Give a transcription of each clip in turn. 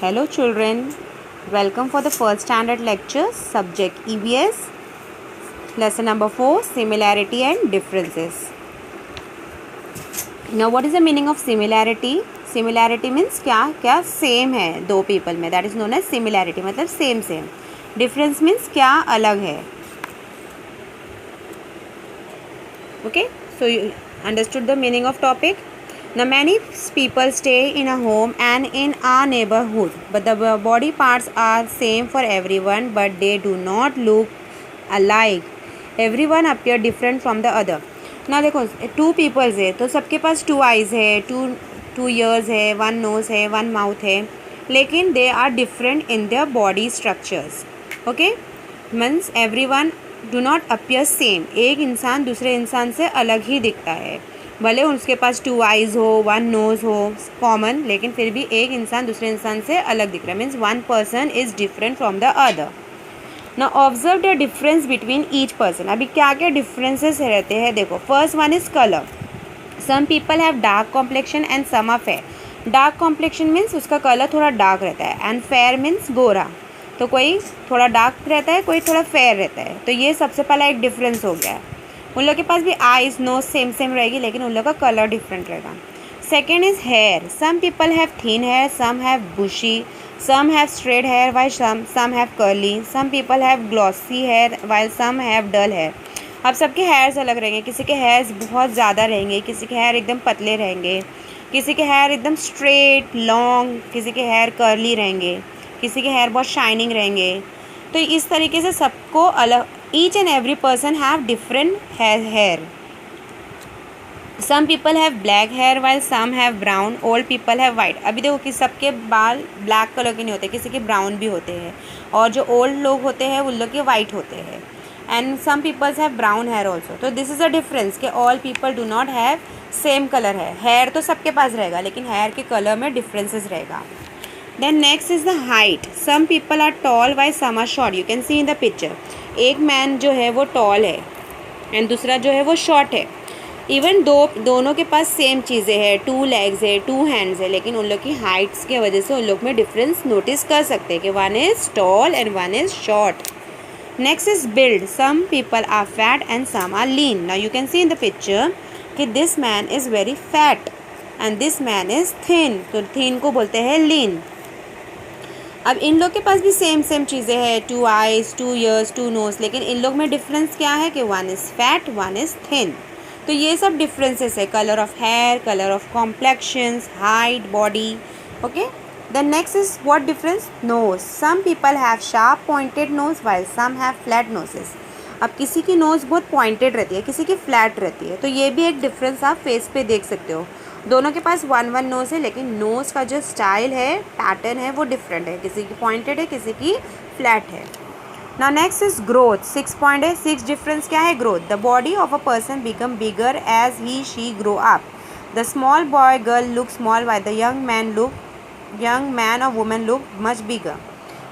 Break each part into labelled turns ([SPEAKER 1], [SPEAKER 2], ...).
[SPEAKER 1] Hello children, welcome for the first standard lecture, subject EVS, lesson number 4, similarity and differences. Now what is the meaning of similarity? Similarity means क्या same है दो people में, that is known as similarity, मतलब same. Difference means क्या अलग है. Okay, so you understood the meaning of topic. Now many people stay in a home and in a neighborhood, but the body parts are same for everyone, but they do not look alike. Everyone appear different from the other. Now देखो two peoples है तो सबके पास two eyes है, two ears है, one nose है, one mouth है, लेकिन they are different in their body structures. Okay, means everyone do not appear same. एक इंसान दूसरे इंसान से अलग ही दिखता है, भले उसके पास टू आइज़ हो, वन नोज़ हो कॉमन, लेकिन फिर भी एक इंसान दूसरे इंसान से अलग दिख रहा है. Means one person is different from the other. Now observe the difference between each person. अभी क्या क्या डिफरेंसेस रहते हैं देखो. First one is colour. Some people have dark complexion and some are fair. Dark complexion means उसका colour थोड़ा dark रहता है, एंड फेयर मीन्स गोरा. तो कोई थोड़ा डार्क रहता है, कोई थोड़ा फेयर रहता है. तो ये सबसे पहला एक डिफरेंस हो गया है. उन लोग के पास भी आइज़ नोज सेम रहेगी, लेकिन उन लोग का कलर डिफरेंट रहेगा. Second is hair. Some people have thin hair, some have bushy, some have straight hair while some have curly. Some people have glossy hair while some have dull hair. अब सबके hairs अलग रहेंगे. किसी के hairs बहुत ज़्यादा रहेंगे, किसी के हेयर एकदम पतले रहेंगे, किसी के हेयर एकदम स्ट्रेट लॉन्ग, किसी के हेयर कर्ली रहेंगे, किसी के हेयर बहुत शाइनिंग रहेंगे. तो इस तरीके से सबको अलग, each and every person have different hair. Some people have black hair while some have brown. Old people have white. अभी देखो कि सबके बाल ब्लैक कलर के नहीं होते, किसी के ब्राउन भी होते हैं, और जो ओल्ड लोग होते हैं उन लोग के वाइट होते हैं. And some peoples have brown hair also. तो दिस इज़ अ डिफरेंस कि all people do not have same colour है. हेयर तो सबके पास रहेगा, लेकिन हेयर के कलर में डिफरेंसेस रहेगा. Then next is the height. Some people are tall while some are short. You can see in the picture. एक मैन जो है वो टॉल है एंड दूसरा जो है वो शॉर्ट है. इवन दोनों के पास सेम चीज़ें हैं, टू लेग्स है, टू हैंड्स है, लेकिन उन लोग की हाइट्स की वजह से उन लोग में डिफरेंस नोटिस कर सकते हैं कि one is tall and one is short. Next is build. Some people are fat and some are lean. Now you can see in the picture कि this man is very fat and this man is thin. तो thin को बोलते हैं लीन. अब इन लोग के पास भी same चीज़ें हैं, two eyes, two ears, two nose, लेकिन इन लोग में डिफरेंस क्या है कि one is fat, one is thin. तो ये सब डिफरेंसेस है. Colour of hair, colour of complexions, height, body. Okay. Then next is what difference. Nose. Some people have sharp pointed nose while some have flat noses. अब किसी की nose बहुत pointed रहती है, किसी की फ्लैट रहती है. तो ये भी एक डिफरेंस आप फेस पे देख सकते हो. दोनों के पास वन नोज़ है, लेकिन नोज़ का जो स्टाइल है, पैटर्न है, वो डिफरेंट है. किसी की पॉइंटेड है, किसी की फ्लैट है. Now next is growth. 6 point है. 6 डिफरेंस क्या है. Growth. The body of a person become bigger as he she grow up. The small boy girl look small while the young man और women look much bigger.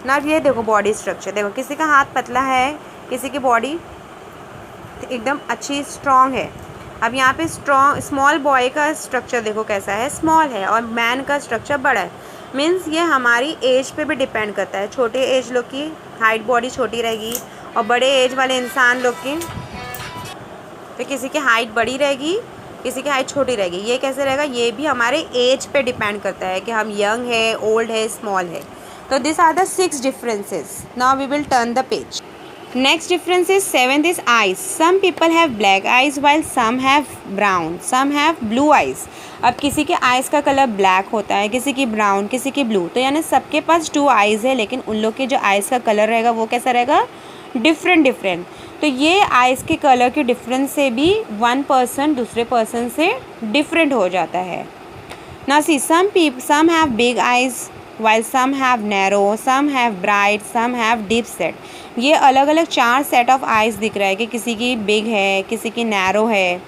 [SPEAKER 1] Now ये देखो body structure देखो. किसी का हाथ पतला है, किसी की बॉडी एकदम अच्छी स्ट्रॉन्ग है. अब यहाँ पे स्मॉल बॉय का स्ट्रक्चर देखो कैसा है, स्मॉल है, और मैन का स्ट्रक्चर बड़ा है. मीन्स ये हमारी एज पे भी डिपेंड करता है. छोटे एज लोग की हाइट बॉडी छोटी रहेगी, और बड़े एज वाले इंसान लोग की तो किसी की हाइट बड़ी रहेगी, किसी की हाइट छोटी रहेगी. ये कैसे रहेगा, ये भी हमारे एज पे डिपेंड करता है कि हम यंग है, ओल्ड है, स्मॉल है. तो this are the 6 differences. Now we will turn the page. Next difference is 7th is eyes. Some people have black eyes while some have brown. Some have blue eyes. अब किसी के eyes का colour black होता है, किसी की brown, किसी की ब्लू. तो यानी सबके पास 2 आइज़ है, लेकिन उन लोग के जो आइज़ का कलर रहेगा वो कैसा रहेगा, डिफरेंट. तो ये आइज़ के कलर के डिफरेंस से भी वन पर्सन दूसरे पर्सन से डिफरेंट हो जाता है. Now see, some have big eyes while some have narrow, some have bright, some have deep set. ये अलग अलग 4 सेट ऑफ आइज़ दिख रहा है कि किसी की बिग है, किसी की नैरो है,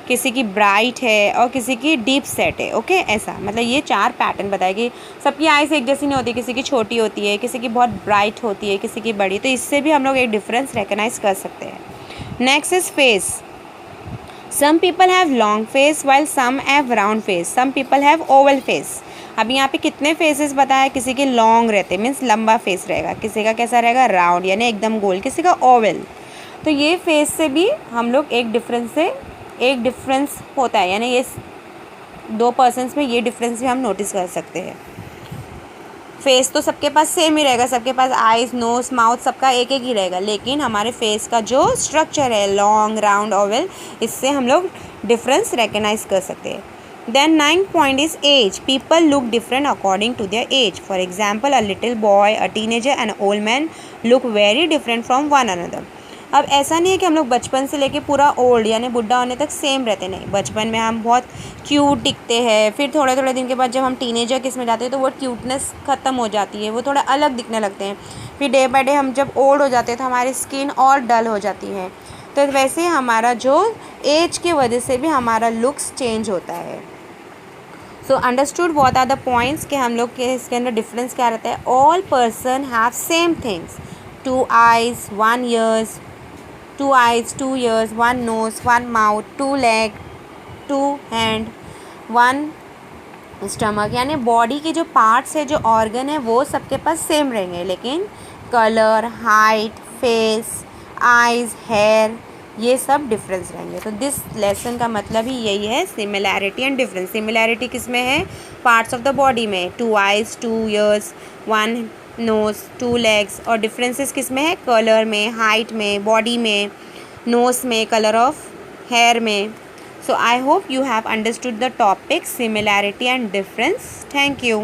[SPEAKER 1] किसी की ब्राइट है, और किसी की डीप सेट है. ओके, ऐसा मतलब ये 4 पैटर्न बताएगी. सबकी आइज़ एक जैसी नहीं होती, किसी की छोटी होती है, किसी की बहुत ब्राइट होती है, किसी की बड़ी. तो इससे भी हम लोग एक डिफरेंस रिकग्नाइज कर सकते हैं. Next is face. Some people have long face while some have round face. Some people have oval face. अब यहाँ पे कितने फेसेस बताया, किसी के लॉन्ग रहते मीन्स लंबा फेस रहेगा, किसी का कैसा रहेगा राउंड यानी एकदम गोल, किसी का ओवल। तो ये फेस से भी हम लोग एक डिफरेंस होता है, यानी ये 2 पर्सन्स में ये डिफरेंस भी हम नोटिस कर सकते हैं। फेस तो सबके पास सेम ही रहेगा, सबके पास आइज़, नोज, माउथ सबका एक एक ही रहेगा, लेकिन हमारे फेस का जो स्ट्रक्चर है लॉन्ग, राउंड, ओवल, इससे हम लोग डिफरेंस रिकग्नाइज कर सकते हैं। Then 9th point is age. People look different according to their age. For example, a little boy, a teenager and an old man look very different from one another. अब ऐसा नहीं है कि हम लोग बचपन से लेके पूरा ओल्ड यानी बुढ़ा होने तक सेम रहते, नहीं। बचपन में हम बहुत क्यूट दिखते हैं, फिर थोड़े थोड़े दिन के बाद जब हम टीनेजर किस में जाते हैं तो वो क्यूटनेस ख़त्म हो जाती है, वो थोड़ा अलग दिखने लगते हैं। फिर डे बाय डे हम जब ओल्ड हो जाते हैं तो हमारी स्किन और डल हो जाती है। तो वैसे हमारा जो एज की वजह से भी हमारा लुक्स चेंज होता है। So understood what are the points कि हम लोग के इसके अंदर डिफरेंस क्या रहता है। All person have same things, 2 eyes, 1 ears, 2 eyes, 2 ears, 1 nose, 1 mouth, 2 leg, 2 hand, 1 stomach, यानी बॉडी के जो पार्ट्स है, जो ऑर्गन है, वो सबके पास सेम रहेंगे, लेकिन colour, height, face, eyes, hair, ये सब डिफरेंस रहेंगे। तो दिस लेसन का मतलब ही यही है, सिमिलैरिटी एंड डिफरेंस। सिमिलैरिटी किस में है, पार्ट्स ऑफ द बॉडी में, 2 eyes, 2 ears, 1 nose, 2 legs, और डिफरेंसेस किस में है, कलर में, हाइट में, बॉडी में, नोज में, कलर ऑफ हेयर में। So I hope you have understood the topic similarity and difference. Thank you.